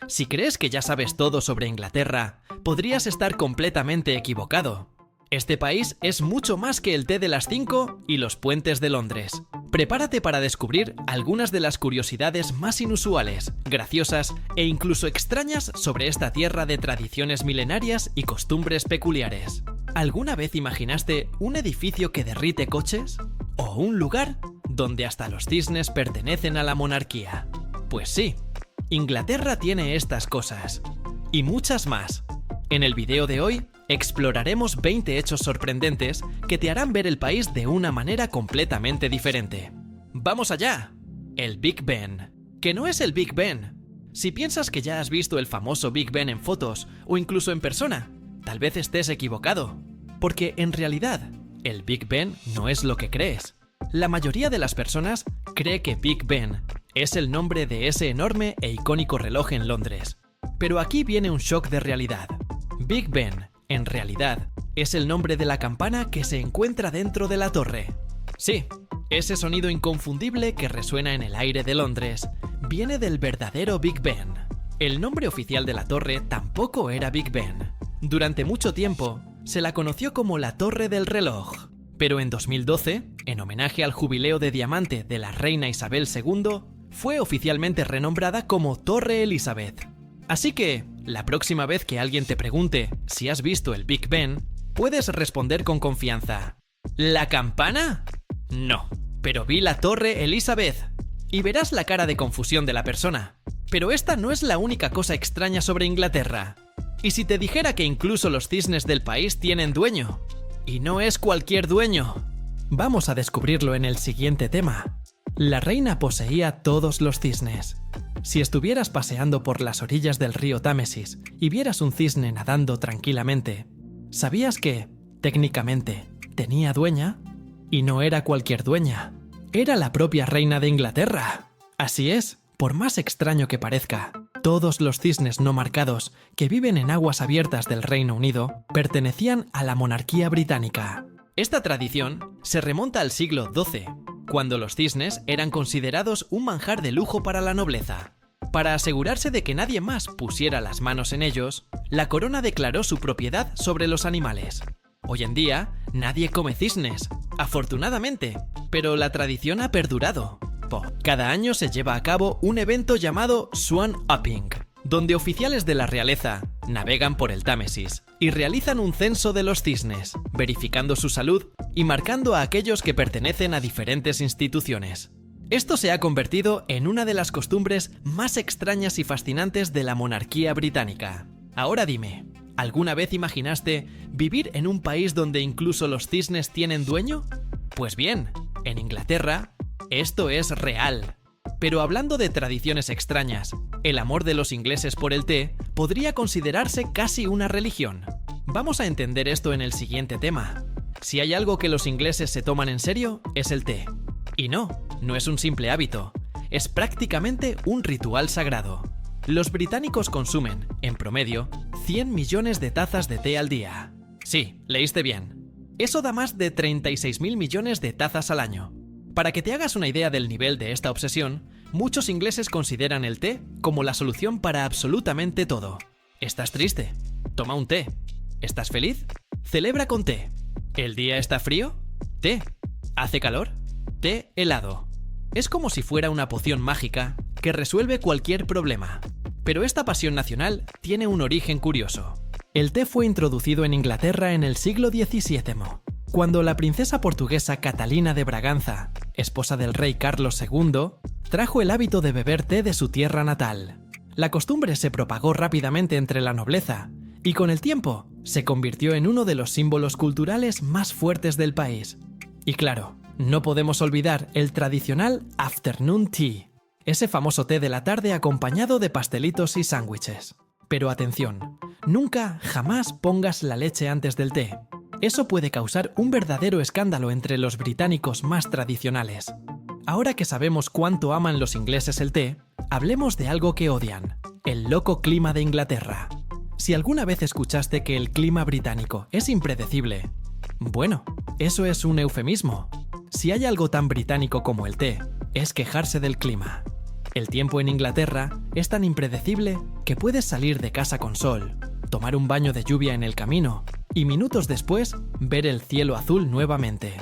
Si crees que ya sabes todo sobre Inglaterra, podrías estar completamente equivocado. Este país es mucho más que el té de las 5 y los puentes de Londres. Prepárate para descubrir algunas de las curiosidades más inusuales, graciosas e incluso extrañas sobre esta tierra de tradiciones milenarias y costumbres peculiares. ¿Alguna vez imaginaste un edificio que derrite coches? ¿O un lugar donde hasta los cisnes pertenecen a la monarquía? Pues sí, Inglaterra tiene estas cosas. Y muchas más. En el video de hoy, exploraremos 20 hechos sorprendentes que te harán ver el país de una manera completamente diferente. ¡Vamos allá! El Big Ben. Que no es el Big Ben. Si piensas que ya has visto el famoso Big Ben en fotos o incluso en persona, tal vez estés equivocado. Porque en realidad, el Big Ben no es lo que crees. La mayoría de las personas cree que Big Ben es el nombre de ese enorme e icónico reloj en Londres. Pero aquí viene un shock de realidad. Big Ben, en realidad, es el nombre de la campana que se encuentra dentro de la torre. Sí, ese sonido inconfundible que resuena en el aire de Londres viene del verdadero Big Ben. El nombre oficial de la torre tampoco era Big Ben. Durante mucho tiempo, se la conoció como la Torre del Reloj. Pero en 2012, en homenaje al jubileo de diamante de la reina Isabel II, fue oficialmente renombrada como Torre Elizabeth. Así que, la próxima vez que alguien te pregunte si has visto el Big Ben, puedes responder con confianza: ¿la campana? No, pero vi la Torre Elizabeth. Y verás la cara de confusión de la persona. Pero esta no es la única cosa extraña sobre Inglaterra. ¿Y si te dijera que incluso los cisnes del país tienen dueño? Y no es cualquier dueño. Vamos a descubrirlo en el siguiente tema. La reina poseía todos los cisnes. Si estuvieras paseando por las orillas del río Támesis y vieras un cisne nadando tranquilamente, ¿sabías que, técnicamente, tenía dueña? Y no era cualquier dueña. Era la propia reina de Inglaterra. Así es, por más extraño que parezca, todos los cisnes no marcados que viven en aguas abiertas del Reino Unido pertenecían a la monarquía británica. Esta tradición se remonta al siglo XII, cuando los cisnes eran considerados un manjar de lujo para la nobleza. Para asegurarse de que nadie más pusiera las manos en ellos, la corona declaró su propiedad sobre los animales. Hoy en día, nadie come cisnes, afortunadamente, pero la tradición ha perdurado. Cada año se lleva a cabo un evento llamado Swan Upping, donde oficiales de la realeza navegan por el Támesis y realizan un censo de los cisnes, verificando su salud y marcando a aquellos que pertenecen a diferentes instituciones. Esto se ha convertido en una de las costumbres más extrañas y fascinantes de la monarquía británica. Ahora dime, ¿alguna vez imaginaste vivir en un país donde incluso los cisnes tienen dueño? Pues bien, en Inglaterra, esto es real. Pero hablando de tradiciones extrañas, el amor de los ingleses por el té podría considerarse casi una religión. Vamos a entender esto en el siguiente tema. Si hay algo que los ingleses se toman en serio, es el té. Y no es un simple hábito, es prácticamente un ritual sagrado. Los británicos consumen, en promedio, 100 millones de tazas de té al día. Sí, leíste bien. Eso da más de 36.000 millones de tazas al año. Para que te hagas una idea del nivel de esta obsesión, muchos ingleses consideran el té como la solución para absolutamente todo. ¿Estás triste? Toma un té. ¿Estás feliz? Celebra con té. ¿El día está frío? Té. ¿Hace calor? Té helado. Es como si fuera una poción mágica que resuelve cualquier problema. Pero esta pasión nacional tiene un origen curioso. El té fue introducido en Inglaterra en el siglo XVII, cuando la princesa portuguesa Catalina de Braganza, esposa del rey Carlos II, trajo el hábito de beber té de su tierra natal. La costumbre se propagó rápidamente entre la nobleza y con el tiempo se convirtió en uno de los símbolos culturales más fuertes del país. Y claro, no podemos olvidar el tradicional afternoon tea, ese famoso té de la tarde acompañado de pastelitos y sándwiches. Pero atención, nunca, jamás pongas la leche antes del té. Eso puede causar un verdadero escándalo entre los británicos más tradicionales. Ahora que sabemos cuánto aman los ingleses el té, hablemos de algo que odian: el loco clima de Inglaterra. Si alguna vez escuchaste que el clima británico es impredecible, bueno, eso es un eufemismo. Si hay algo tan británico como el té, es quejarse del clima. El tiempo en Inglaterra es tan impredecible que puedes salir de casa con sol, tomar un baño de lluvia en el camino y minutos después ver el cielo azul nuevamente.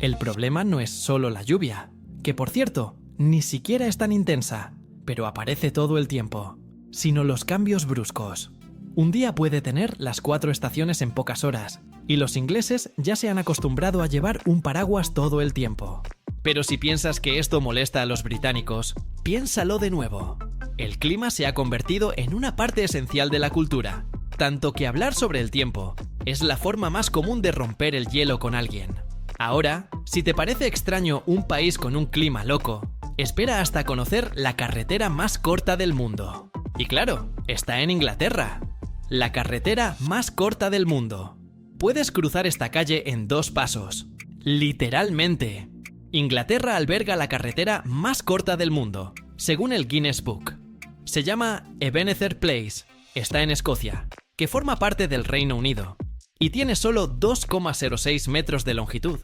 El problema no es solo la lluvia, que por cierto, ni siquiera es tan intensa, pero aparece todo el tiempo, sino los cambios bruscos. Un día puede tener las 4 estaciones en pocas horas, y los ingleses ya se han acostumbrado a llevar un paraguas todo el tiempo. Pero si piensas que esto molesta a los británicos, piénsalo de nuevo. El clima se ha convertido en una parte esencial de la cultura, tanto que hablar sobre el tiempo es la forma más común de romper el hielo con alguien. Ahora, si te parece extraño un país con un clima loco, espera hasta conocer la carretera más corta del mundo. Y claro, está en Inglaterra. La carretera más corta del mundo. Puedes cruzar esta calle en 2 pasos. Literalmente. Inglaterra alberga la carretera más corta del mundo, según el Guinness Book. Se llama Ebenezer Place, está en Escocia, que forma parte del Reino Unido, y tiene solo 2,06 metros de longitud.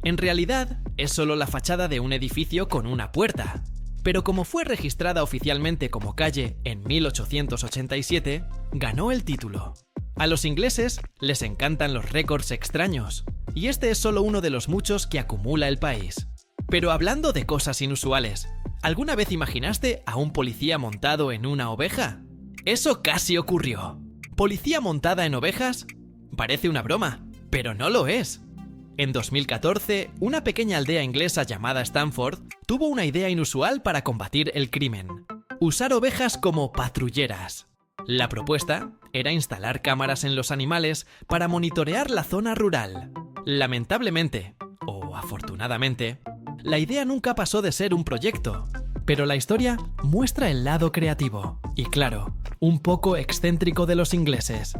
En realidad, es solo la fachada de un edificio con una puerta, pero como fue registrada oficialmente como calle en 1887, ganó el título. A los ingleses les encantan los récords extraños, y este es solo uno de los muchos que acumula el país. Pero hablando de cosas inusuales, ¿alguna vez imaginaste a un policía montado en una oveja? Eso casi ocurrió. ¿Policía montada en ovejas? Parece una broma, pero no lo es. En 2014, una pequeña aldea inglesa llamada Stamford tuvo una idea inusual para combatir el crimen: usar ovejas como patrulleras. La propuesta era instalar cámaras en los animales para monitorear la zona rural. Lamentablemente, o afortunadamente, la idea nunca pasó de ser un proyecto, pero la historia muestra el lado creativo y, claro, un poco excéntrico de los ingleses.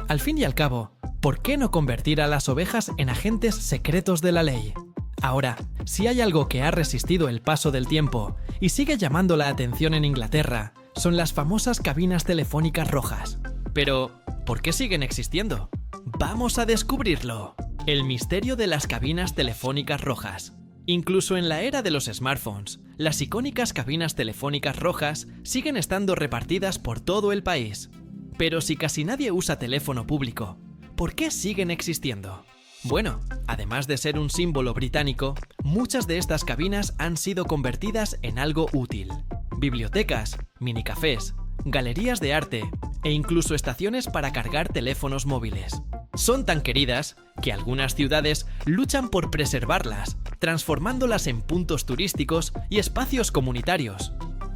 Al fin y al cabo, ¿por qué no convertir a las ovejas en agentes secretos de la ley? Ahora, si hay algo que ha resistido el paso del tiempo y sigue llamando la atención en Inglaterra, son las famosas cabinas telefónicas rojas. Pero, ¿por qué siguen existiendo? ¡Vamos a descubrirlo! El misterio de las cabinas telefónicas rojas. Incluso en la era de los smartphones, las icónicas cabinas telefónicas rojas siguen estando repartidas por todo el país. Pero si casi nadie usa teléfono público, ¿por qué siguen existiendo? Bueno, además de ser un símbolo británico, muchas de estas cabinas han sido convertidas en algo útil. Bibliotecas, minicafés, galerías de arte e incluso estaciones para cargar teléfonos móviles. Son tan queridas que algunas ciudades luchan por preservarlas, transformándolas en puntos turísticos y espacios comunitarios.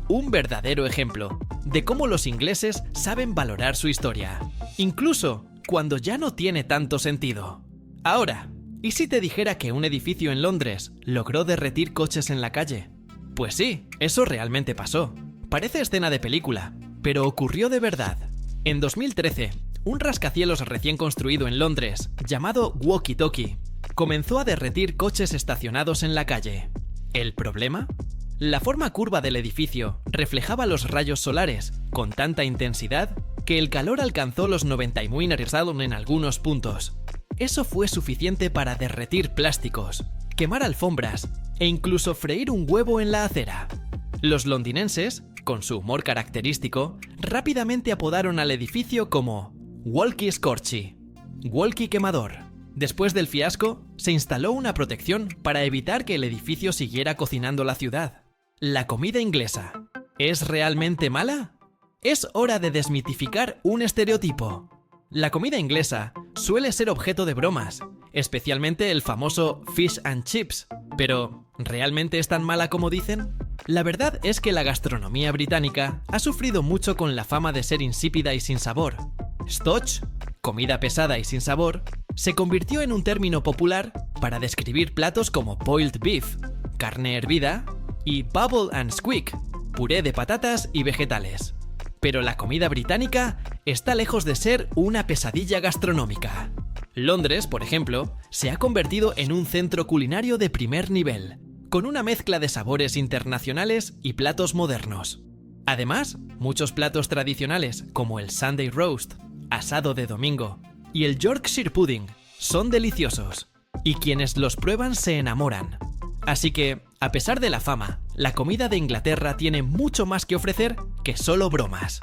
Un verdadero ejemplo de cómo los ingleses saben valorar su historia, incluso cuando ya no tiene tanto sentido. Ahora, ¿y si te dijera que un edificio en Londres logró derretir coches en la calle? Pues sí, eso realmente pasó. Parece escena de película, pero ocurrió de verdad. En 2013, un rascacielos recién construido en Londres, llamado Walkie Talkie, comenzó a derretir coches estacionados en la calle. ¿El problema? La forma curva del edificio reflejaba los rayos solares con tanta intensidad que el calor alcanzó los 99 grados en algunos puntos. Eso fue suficiente para derretir plásticos, quemar alfombras e incluso freír un huevo en la acera. Los londinenses, con su humor característico, rápidamente apodaron al edificio como Walkie Scorchy, Walkie Quemador. Después del fiasco, se instaló una protección para evitar que el edificio siguiera cocinando la ciudad. La comida inglesa, ¿es realmente mala? Es hora de desmitificar un estereotipo. La comida inglesa suele ser objeto de bromas, especialmente el famoso fish and chips, pero ¿realmente es tan mala como dicen? La verdad es que la gastronomía británica ha sufrido mucho con la fama de ser insípida y sin sabor. Stoch, comida pesada y sin sabor, se convirtió en un término popular para describir platos como boiled beef, carne hervida, y bubble and squeak, puré de patatas y vegetales. Pero la comida británica está lejos de ser una pesadilla gastronómica. Londres, por ejemplo, se ha convertido en un centro culinario de primer nivel, con una mezcla de sabores internacionales y platos modernos. Además, muchos platos tradicionales como el Sunday roast, asado de domingo, y el Yorkshire pudding son deliciosos, y quienes los prueban se enamoran. Así que, A pesar de la fama, la comida de Inglaterra tiene mucho más que ofrecer que solo bromas.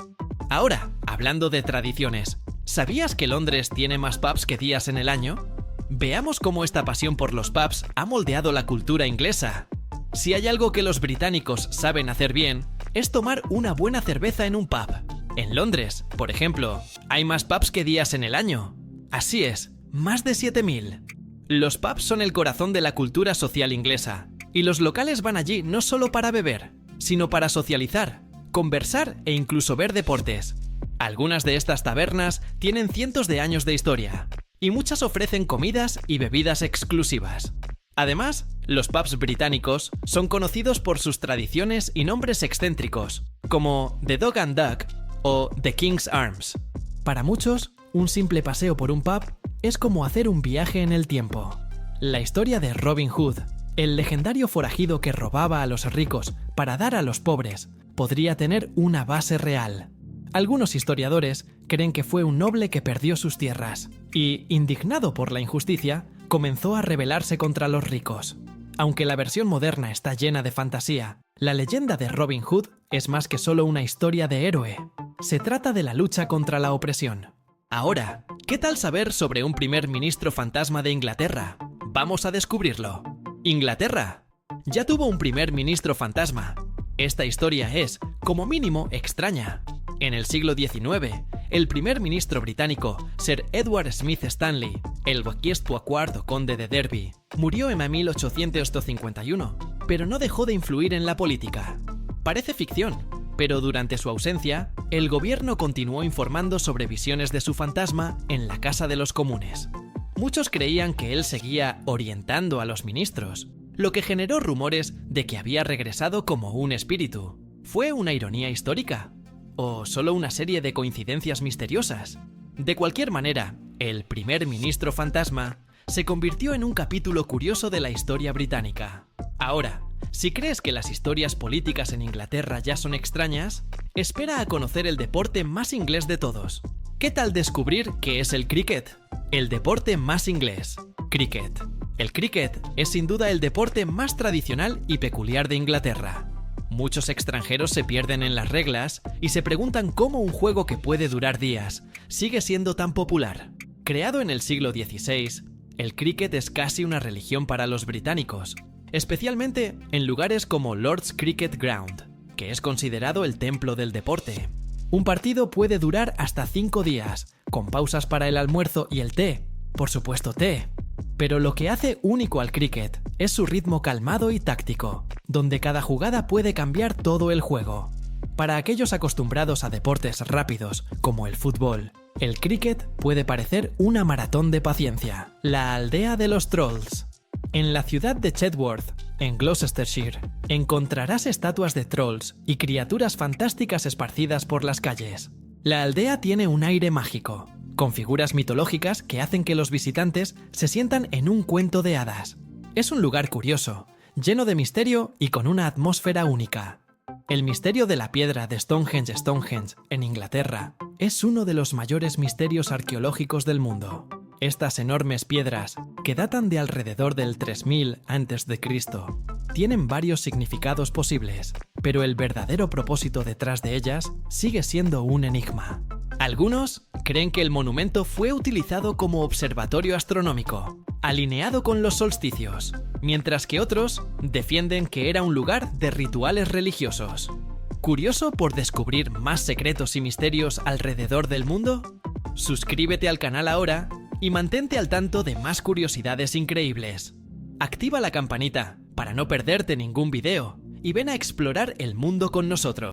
Ahora, hablando de tradiciones, ¿sabías que Londres tiene más pubs que días en el año? Veamos cómo esta pasión por los pubs ha moldeado la cultura inglesa. Si hay algo que los británicos saben hacer bien, es tomar una buena cerveza en un pub. En Londres, por ejemplo, hay más pubs que días en el año. Así es, más de 7000. Los pubs son el corazón de la cultura social inglesa, y los locales van allí no solo para beber, sino para socializar, conversar e incluso ver deportes. Algunas de estas tabernas tienen cientos de años de historia, y muchas ofrecen comidas y bebidas exclusivas. Además, los pubs británicos son conocidos por sus tradiciones y nombres excéntricos, como The Dog and Duck o The King's Arms. Para muchos, un simple paseo por un pub es como hacer un viaje en el tiempo. La historia de Robin Hood, el legendario forajido que robaba a los ricos para dar a los pobres, podría tener una base real. Algunos historiadores creen que fue un noble que perdió sus tierras y, indignado por la injusticia, comenzó a rebelarse contra los ricos. Aunque la versión moderna está llena de fantasía, la leyenda de Robin Hood es más que solo una historia de héroe. Se trata de la lucha contra la opresión. Ahora, ¿qué tal saber sobre un primer ministro fantasma de Inglaterra? Vamos a descubrirlo. Inglaterra ya tuvo un primer ministro fantasma. Esta historia es, como mínimo, extraña. En el siglo XIX, el primer ministro británico, Sir Edward Smith Stanley, el XXIV conde de Derby, murió en 1851, pero no dejó de influir en la política. Parece ficción, pero durante su ausencia, el gobierno continuó informando sobre visiones de su fantasma en la Casa de los Comunes. Muchos creían que él seguía orientando a los ministros, lo que generó rumores de que había regresado como un espíritu. ¿Fue una ironía histórica? ¿O solo una serie de coincidencias misteriosas? De cualquier manera, el primer ministro fantasma se convirtió en un capítulo curioso de la historia británica. Ahora, si crees que las historias políticas en Inglaterra ya son extrañas, espera a conocer el deporte más inglés de todos. ¿Qué tal descubrir qué es el cricket? El deporte más inglés. Cricket. El cricket es sin duda el deporte más tradicional y peculiar de Inglaterra. Muchos extranjeros se pierden en las reglas y se preguntan cómo un juego que puede durar días sigue siendo tan popular. Creado en el siglo XVI, el cricket es casi una religión para los británicos, especialmente en lugares como Lord's Cricket Ground, que es considerado el templo del deporte. Un partido puede durar hasta 5 días, con pausas para el almuerzo y el té. Por supuesto, té. Pero lo que hace único al cricket es su ritmo calmado y táctico, donde cada jugada puede cambiar todo el juego. Para aquellos acostumbrados a deportes rápidos, como el fútbol, el cricket puede parecer una maratón de paciencia. La aldea de los trolls. En la ciudad de Chedworth, en Gloucestershire, encontrarás estatuas de trolls y criaturas fantásticas esparcidas por las calles. La aldea tiene un aire mágico, con figuras mitológicas que hacen que los visitantes se sientan en un cuento de hadas. Es un lugar curioso, lleno de misterio y con una atmósfera única. El misterio de la piedra de Stonehenge en Inglaterra es uno de los mayores misterios arqueológicos del mundo. Estas enormes piedras, que datan de alrededor del 3000 a.C., tienen varios significados posibles, pero el verdadero propósito detrás de ellas sigue siendo un enigma. Algunos creen que el monumento fue utilizado como observatorio astronómico, alineado con los solsticios, mientras que otros defienden que era un lugar de rituales religiosos. ¿Curioso por descubrir más secretos y misterios alrededor del mundo? Suscríbete al canal ahora y mantente al tanto de más curiosidades increíbles. Activa la campanita para no perderte ningún video y ven a explorar el mundo con nosotros.